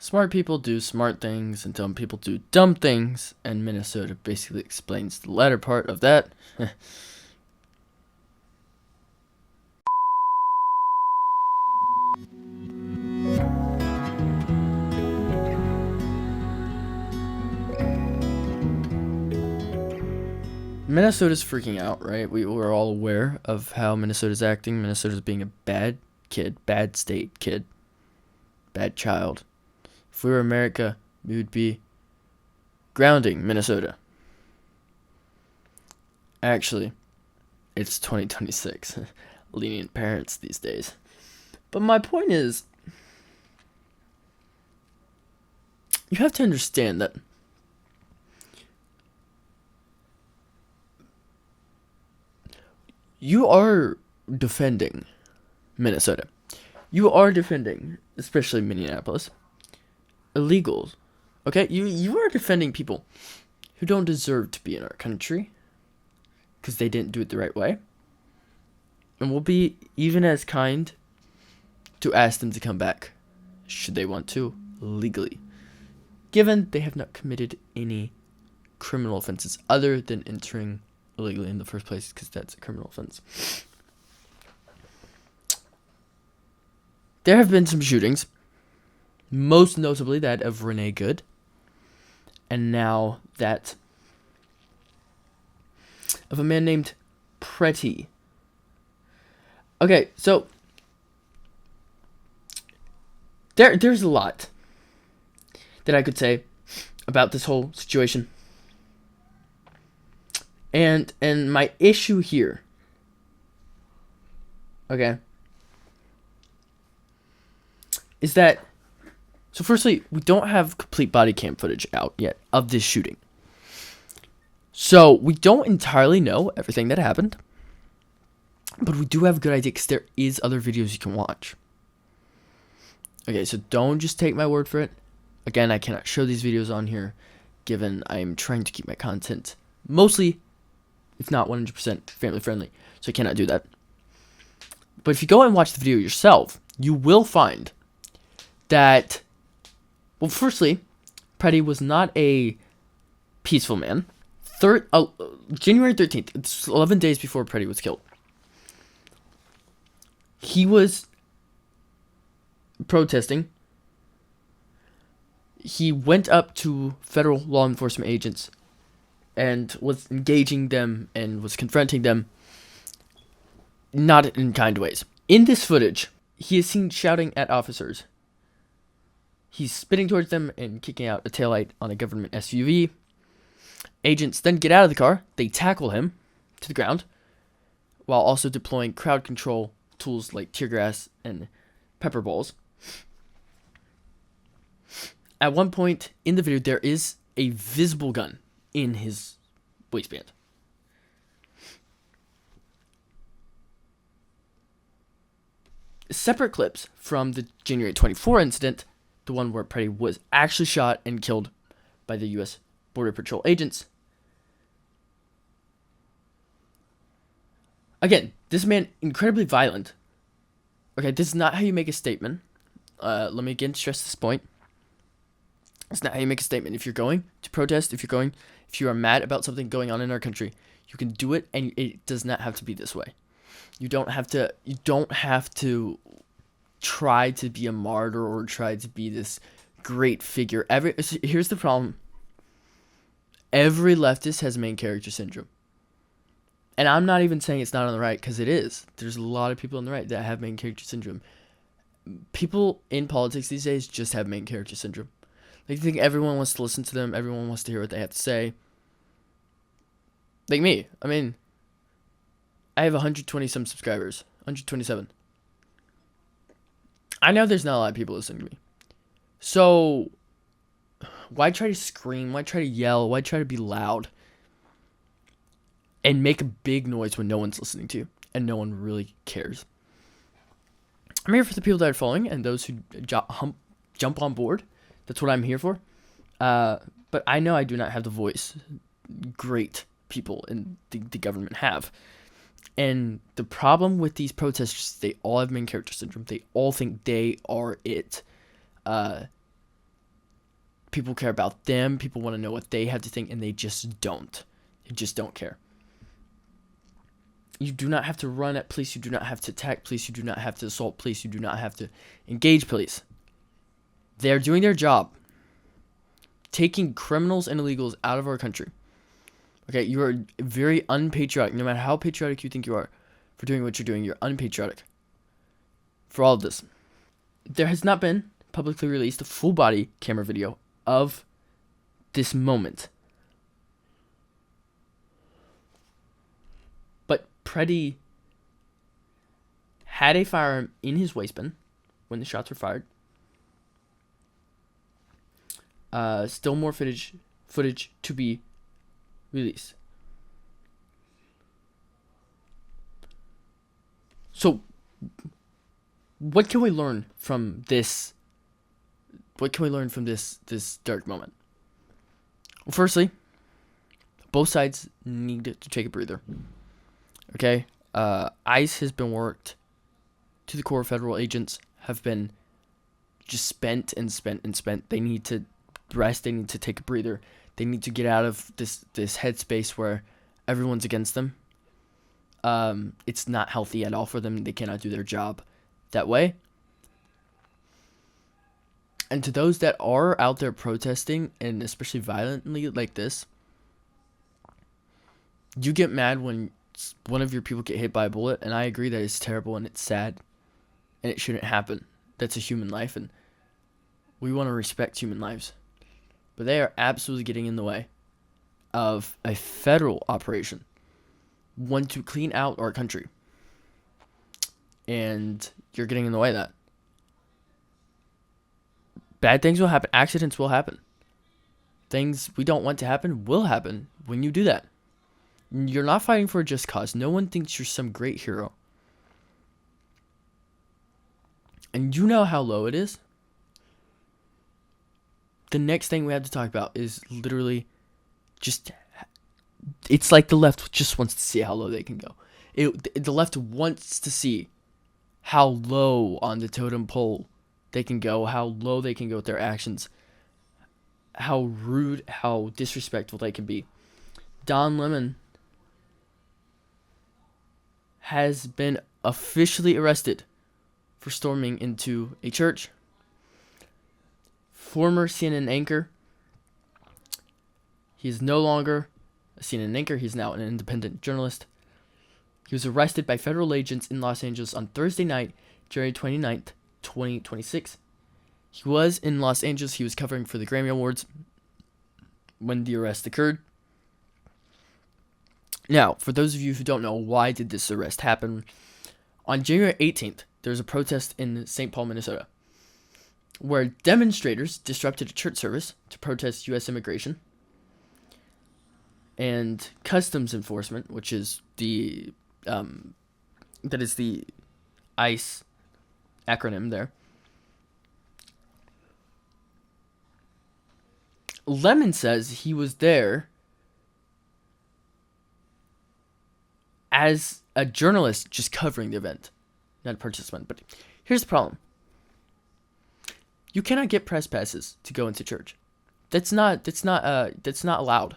Smart people do smart things and dumb people do dumb things, and Minnesota basically explains the latter part of that. Minnesota's freaking out, right? We're all aware of how Minnesota's acting. Minnesota's being a bad kid, bad state kid, bad child. If we were America, we would be grounding Minnesota. Actually, it's 2026. Lenient parents these days. But my point is, you have to understand that you are defending Minnesota. You are defending, especially Minneapolis, illegals. Okay? You are defending people who don't deserve to be in our country because they didn't do it the right way. And we'll be even as kind to ask them to come back, should they want to, legally, given they have not committed any criminal offenses other than entering illegally in the first place, because that's a criminal offense. There have been some shootings, most notably that of Renee Good, and now that of a man named Pretty. Okay, so there's a lot that I could say about this whole situation. And my issue here, okay, is that, so firstly, we don't have complete body cam footage out yet of this shooting. So we don't entirely know everything that happened, but we do have a good idea because there is other videos you can watch. Okay, so don't just take my word for it. Again, I cannot show these videos on here, given I am trying to keep my content mostly, if not 100%, family friendly, so I cannot do that. But if you go and watch the video yourself, you will find that, well, firstly, Pretty was not a peaceful man. January 13th, it's 11 days before Pretty was killed. He was protesting. He went up to federal law enforcement agents and was engaging them and was confronting them, not in kind ways. In this footage, he is seen shouting at officers. He's spitting towards them and kicking out a taillight on a government SUV. Agents then get out of the car. They tackle him to the ground while also deploying crowd control tools like tear gas and pepper balls. At one point in the video, there is a visible gun in his waistband. Separate clips from the January 24 incident, the one where Pretty was actually shot and killed by the U.S. Border Patrol agents. Again, this man, incredibly violent. Okay, this is not how you make a statement. Let me again stress this point. It's not how you make a statement. If you're going to protest, if you are mad about something going on in our country, you can do it, and it does not have to be this way. You don't have to try to be a martyr or try to be this great figure. Here's the problem. Every leftist has main character syndrome. And I'm not even saying it's not on the right, because it is. There's a lot of people on the right that have main character syndrome. People in politics these days just have main character syndrome. They think everyone wants to listen to them. Everyone wants to hear what they have to say. Like me. I mean, I have 120 some subscribers. 127. I know there's not a lot of people listening to me. So, why try to scream? Why try to yell? Why try to be loud? And make a big noise when no one's listening to you. And no one really cares. I'm here for the people that are following and those who jump on board. That's what I'm here for. But I know I do not have the voice great people in the government have. And the problem with these protesters, they all have main character syndrome. They all think they are it. People care about them. People want to know what they have to think, and they just don't. They just don't care. You do not have to run at police. You do not have to attack police. You do not have to assault police. You do not have to engage police. They are doing their job, taking criminals and illegals out of our country. Okay, you are very unpatriotic. No matter how patriotic you think you are for doing what you're doing, you're unpatriotic for all of this. There has not been publicly released a full body camera video of this moment. But Preddy had a firearm in his waistband when the shots were fired. Still more footage to be released. So, what can we learn from this? What can we learn from this dark moment? Well, firstly, both sides need to take a breather. Okay, ICE has been worked to the core. Federal agents have been just spent. They need to rest. They need to take a breather. They need to get out of this headspace where everyone's against them. It's not healthy at all for them. They cannot do their job that way. And to those that are out there protesting, and especially violently like this, you get mad when one of your people get hit by a bullet, and I agree that it's terrible and it's sad, and it shouldn't happen. That's a human life, and we want to respect human lives. But they are absolutely getting in the way of a federal operation, one to clean out our country. And you're getting in the way of that. Bad things will happen. Accidents will happen. Things we don't want to happen will happen when you do that. You're not fighting for a just cause. No one thinks you're some great hero. And you know how low it is. The next thing we have to talk about is literally just... It's like the left just wants to see how low they can go. The left wants to see how low on the totem pole they can go, how low they can go with their actions, how rude, how disrespectful they can be. Don Lemon has been officially arrested for storming into a church. Former CNN anchor. He is no longer a CNN anchor. He's now an independent journalist. He was arrested by federal agents in Los Angeles on Thursday night, January 29th, 2026. He was in Los Angeles. He was covering for the Grammy Awards when the arrest occurred. Now, for those of you who don't know, why did this arrest happen? On January 18th, there was a protest in St. Paul, Minnesota, where demonstrators disrupted a church service to protest U.S. immigration. And customs enforcement, which is the ICE acronym there. Lemon says he was there as a journalist just covering the event, not a participant. But here's the problem. You cannot get press passes to go into church. That's not allowed.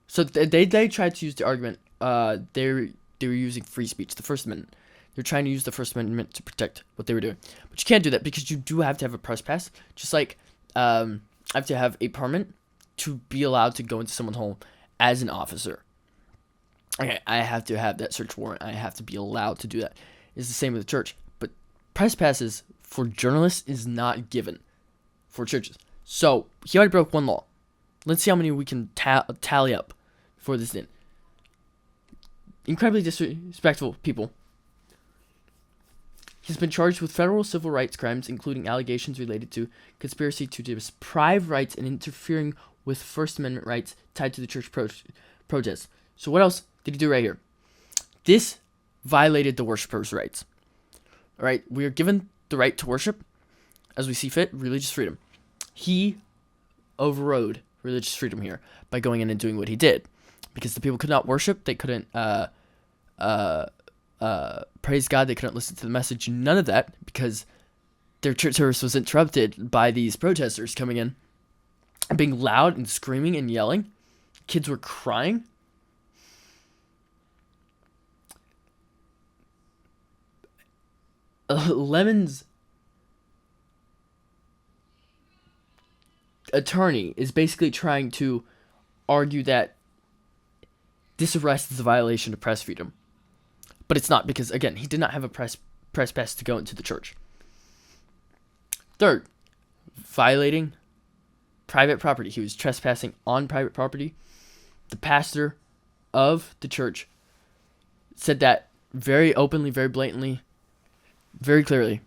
So they tried to use the argument they were using free speech, the First Amendment. They're trying to use the First Amendment to protect what they were doing. But you can't do that because you do have to have a press pass. Just like I have to have a permit to be allowed to go into someone's home as an officer. Okay, I have to have that search warrant. I have to be allowed to do that. It's the same with the church. But press passes for journalists is not given for churches. So he already broke one law. Let's see how many we can tally up for this thing. Incredibly disrespectful people. He's been charged with federal civil rights crimes, including allegations related to conspiracy to deprive rights and interfering with First Amendment rights tied to the church protests. So what else did he do right here? This violated the worshipers' rights. All right, we are given the right to worship as we see fit, religious freedom. He overrode religious freedom here by going in and doing what he did, because the people could not worship. They couldn't praise God. They couldn't listen to the message. None of that, because their church service was interrupted by these protesters coming in being loud and screaming and yelling. Kids were crying. Lemon's attorney is basically trying to argue that this arrest is a violation of press freedom. But it's not, because, again, he did not have a press pass to go into the church. Third, violating private property. He was trespassing on private property. The pastor of the church said that very openly, very blatantly, very clearly,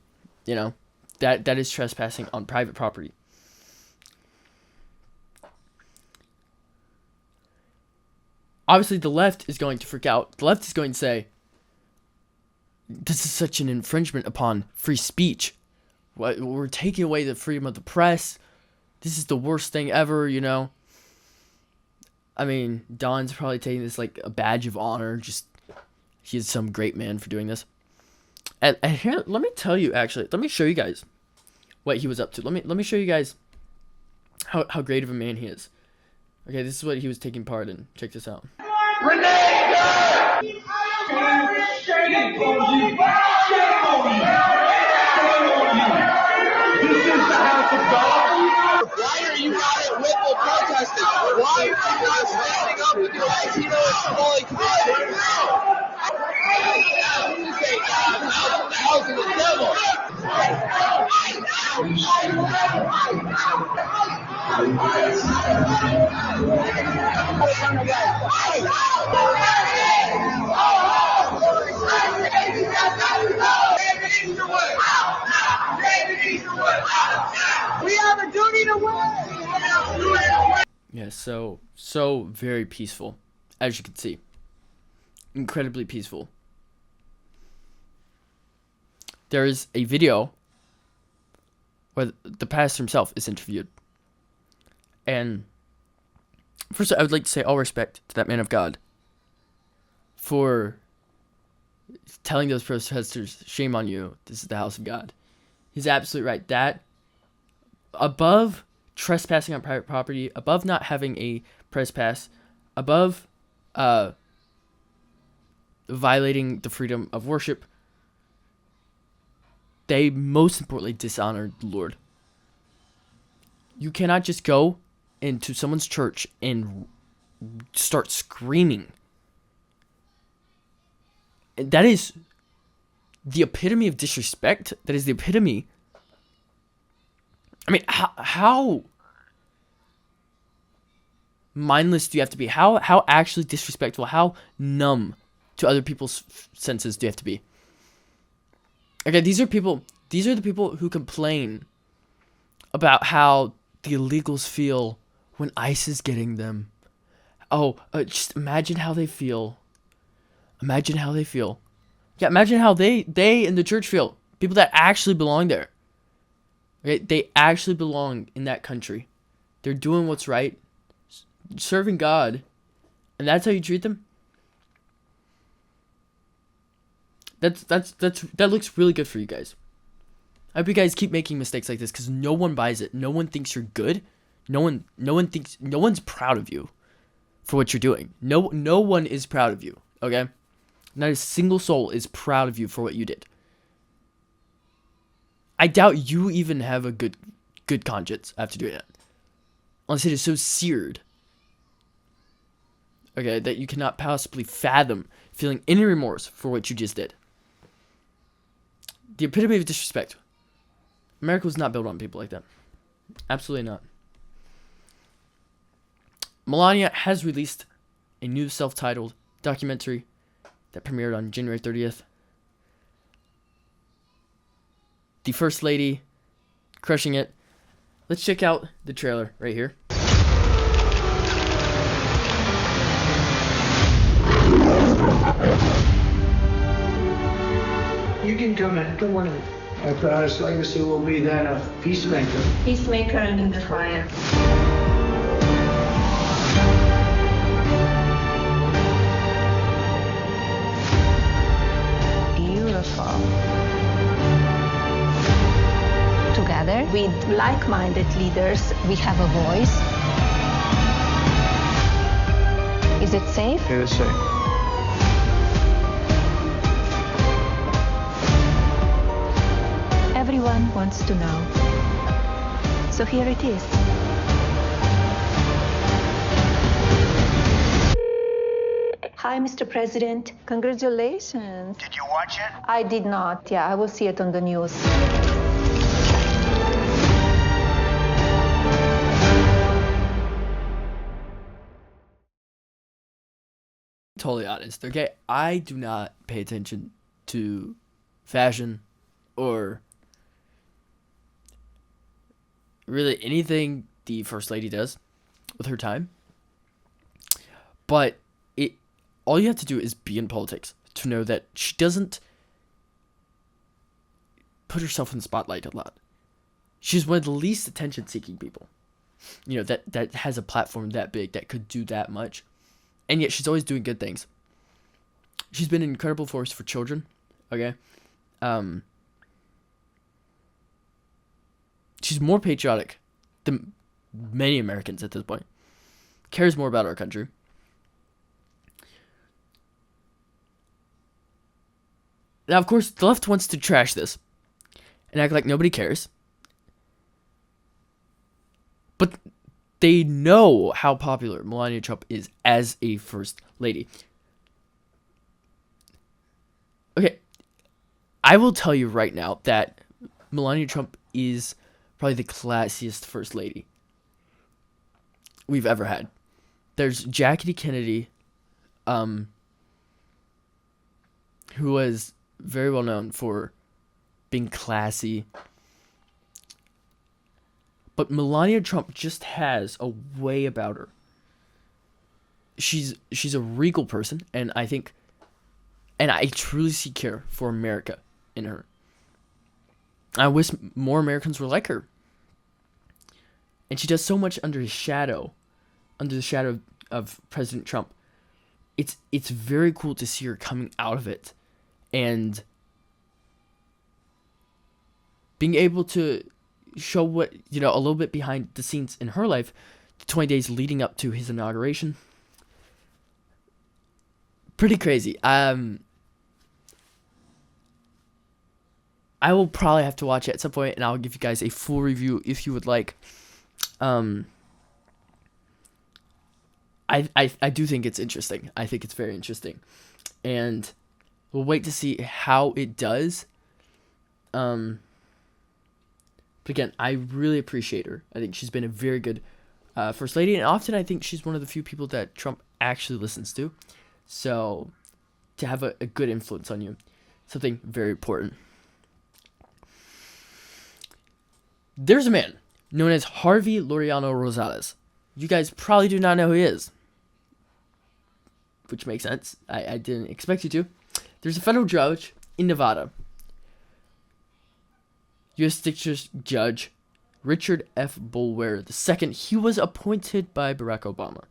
that is trespassing on private property. Obviously, the left is going to freak out. The left is going to say, this is such an infringement upon free speech. We're taking away the freedom of the press. This is the worst thing ever, I mean, Don's probably taking this like a badge of honor. Just, he is some great man for doing this. And here, let me tell you, actually, let me show you guys what he was up to. Let me show you guys how great of a man he is. Okay, this is what he was taking part in. Check this out. Shame on you! Shame on you! Shame on you! This is the house of God. Why are you not at Whipple protesting? Why are you not standing up with your Latinos calling the house of the devil? We have a duty to win. Yeah, so very peaceful, as you can see. Incredibly peaceful. There is a video where the pastor himself is interviewed. And first, I would like to say all respect to that man of God for telling those protesters, shame on you, this is the house of God. He's absolutely right. That, above trespassing on private property, above not having a press pass, above violating the freedom of worship, they most importantly dishonored the Lord. You cannot just go into someone's church and start screaming. That is the epitome of disrespect. That is the epitome. I mean, how mindless do you have to be? How actually disrespectful, how numb to other people's senses do you have to be? Okay, these are the people who complain about how the illegals feel when ICE is getting them. Just imagine how they feel. Imagine how they feel. Yeah, imagine how they in the church feel. People that actually belong there. Okay, they actually belong in that country. They're doing what's right, serving God, and that's how you treat them. That looks really good for you guys. I hope you guys keep making mistakes like this, because no one buys it. No one thinks you're good. No one's proud of you for what you're doing. No one is proud of you. Okay, not a single soul is proud of you for what you did. I doubt you even have a good conscience after doing that, unless it is so seared, okay, that you cannot possibly fathom feeling any remorse for what you just did. The epitome of disrespect. America was not built on people like that. Absolutely not. Melania has released a new self-titled documentary that premiered on January 30th. The First Lady, crushing it. Let's check out the trailer right here. You can come in. Good morning. After Honest Legacy will be then a peacemaker. Peacemaker and in defiance. Beautiful. Together. together with like-minded leaders. We have a voice. Is it safe? It is safe. Everyone wants to know. So here it is. Hi, Mr. President. Congratulations. Did you watch it? I did not. Yeah, I will see it on the news. Totally honest, okay? I do not pay attention to fashion or really anything the First Lady does with her time. But all you have to do is be in politics to know that she doesn't put herself in the spotlight a lot. She's one of the least attention-seeking people, that has a platform that big, that could do that much. And yet she's always doing good things. She's been an incredible force for children, okay? She's more patriotic than many Americans at this point. Cares more about our country. Now, of course, the left wants to trash this and act like nobody cares. But they know how popular Melania Trump is as a first lady. Okay, I will tell you right now that Melania Trump is probably the classiest first lady we've ever had. There's Jackie Kennedy, who was very well known for being classy. But Melania Trump just has a way about her. She's a regal person, and I truly see care for America in her. I wish more Americans were like her. And she does so much under the shadow of President Trump. It's very cool to see her coming out of it and being able to show what, a little bit behind the scenes in her life, the 20 days leading up to his inauguration. Pretty crazy. I will probably have to watch it at some point, and I'll give you guys a full review if you would like. I do think it's interesting. I think it's very interesting. And we'll wait to see how it does. But again, I really appreciate her. I think she's been a very good first lady, and often I think she's one of the few people that Trump actually listens to. So to have a good influence on you, something very important. There's a man known as Harvey Laureano Rosales. You guys probably do not know who he is, which makes sense. I didn't expect you to. There's a federal judge in Nevada, U.S. District Judge Richard F. Boulware II. He was appointed by Barack Obama.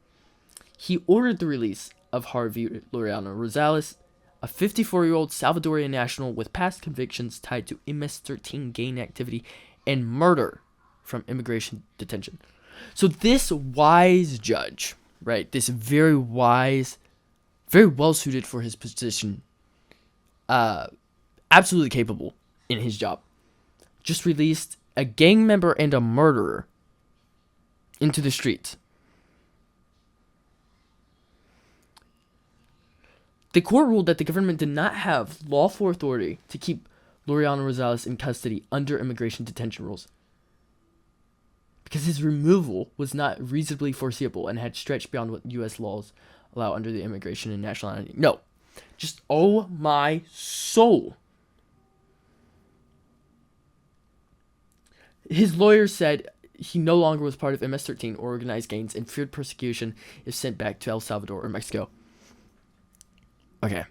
He ordered the release of Harvey Laureano Rosales, a 54-year-old Salvadorian national with past convictions tied to MS-13 gang activity and murder from immigration detention. So this wise judge, right, this very wise, very well suited for his position, absolutely capable in his job, just released a gang member and a murderer into the streets. The court ruled that the government did not have lawful authority to keep Laureano Rosales in custody under immigration detention rules, because his removal was not reasonably foreseeable and had stretched beyond what U.S. laws allow under the Immigration and Nationality. No. Just, oh my soul. His lawyer said he no longer was part of MS-13 or organized gangs and feared persecution if sent back to El Salvador or Mexico. Okay.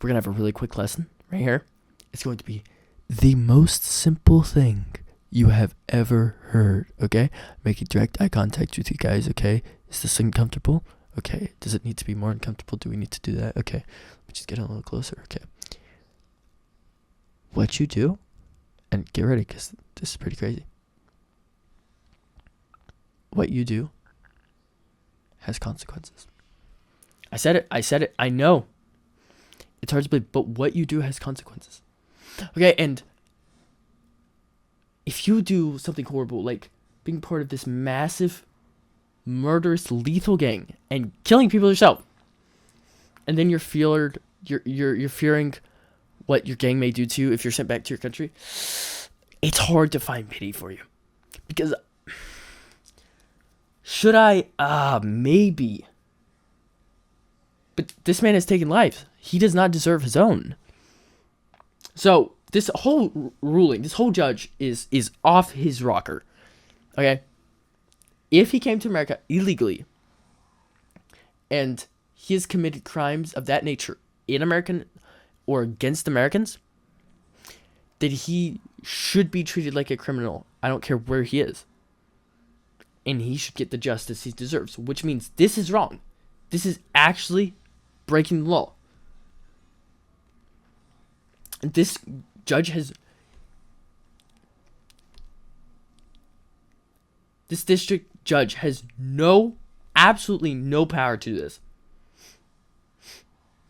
We're going to have a really quick lesson right here. It's going to be the most simple thing you have ever heard, okay? Making direct eye contact with you guys, okay? Is this uncomfortable? Okay. Does it need to be more uncomfortable? Do we need to do that? Okay. Let me just get a little closer, okay? What you do And get ready, because this is pretty crazy. What you do has consequences. I said it. I know. It's hard to believe, but what you do has consequences. Okay, and if you do something horrible, like being part of this massive, murderous, lethal gang and killing people yourself, and then you're fearing what your gang may do to you if you're sent back to your country, it's hard to find pity for you. Because should I? Maybe. But this man has taken lives. He does not deserve his own. So this whole ruling, this whole judge is off his rocker. Okay? If he came to America illegally and he has committed crimes of that nature in American or against Americans, then he should be treated like a criminal. I don't care where he is. And he should get the justice he deserves, which means this is wrong. This is actually breaking the law. And this judge has... This district judge has absolutely no power to do this.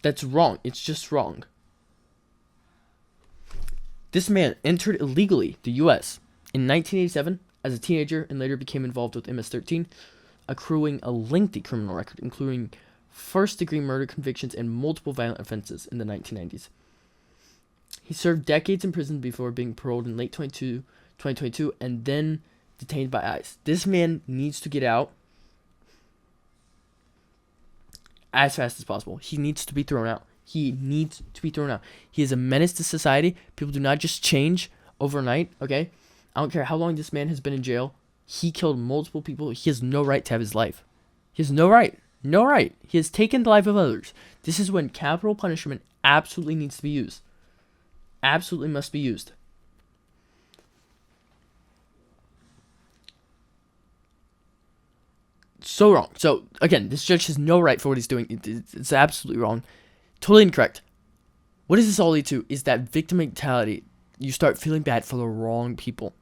That's wrong. It's just wrong. This man entered illegally the U.S. in 1987 as a teenager and later became involved with MS-13, accruing a lengthy criminal record, including first-degree murder convictions and multiple violent offenses in the 1990s. He served decades in prison before being paroled in late 2022 and then detained by ICE. This man needs to get out as fast as possible. He needs to be thrown out. He needs to be thrown out. He is a menace to society. People do not just change overnight, okay? I don't care how long this man has been in jail. He killed multiple people. He has no right to have his life. He has no right. No right. He has taken the life of others. This is when capital punishment absolutely needs to be used. Absolutely must be used. So wrong. So, again, this judge has no right for what he's doing. It's absolutely wrong. Totally incorrect. What does this all lead to is that victim mentality. You start feeling bad for the wrong people.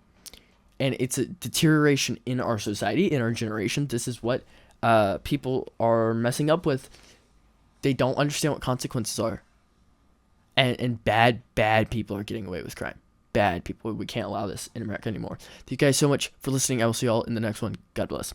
And it's a deterioration in our society, in our generation. This is what people are messing up with. They don't understand what consequences are. And bad people are getting away with crime. Bad people. We can't allow this in America anymore. Thank you guys so much for listening. I will see y'all in the next one. God bless.